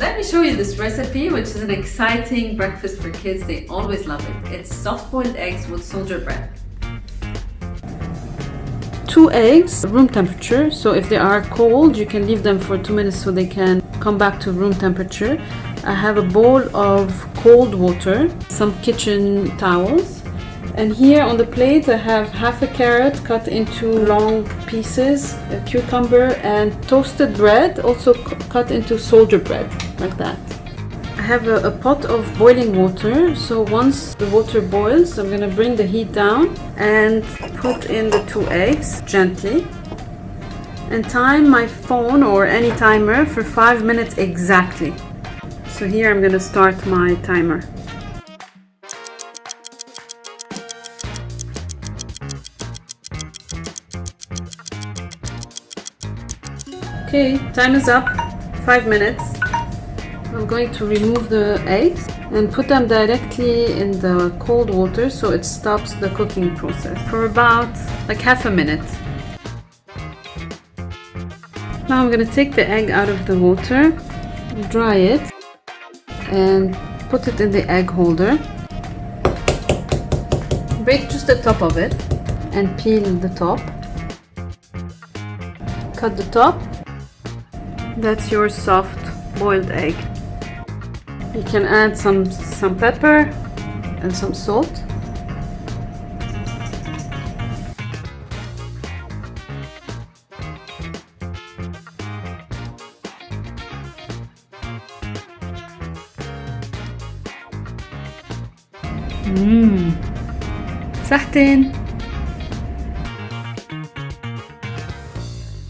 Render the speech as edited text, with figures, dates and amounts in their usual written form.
Let me show you this recipe, which is an exciting breakfast for kids. They always love it. It's soft-boiled eggs with soldier bread. 2 eggs, room temperature. So if they are cold, you can leave them for 2 minutes so they can come back to room temperature. I have a bowl of cold water, some kitchen towels. And here on the plate I have half a carrot cut into long pieces, a cucumber, and toasted bread, also cut into soldier bread, like that. I have a pot of boiling water, so once the water boils, I'm going to bring the heat down and put in the 2 eggs gently. And time my phone or any timer for 5 minutes exactly. So here I'm going to start my timer. Okay, time is up, 5 minutes. I'm going to remove the eggs and put them directly in the cold water so it stops the cooking process for about like half a minute. Now I'm going to take the egg out of the water, dry it, and put it in the egg holder. Break just the top of it and peel the top. Cut the top. That's your soft boiled egg. You can add some pepper and some salt. صحتين.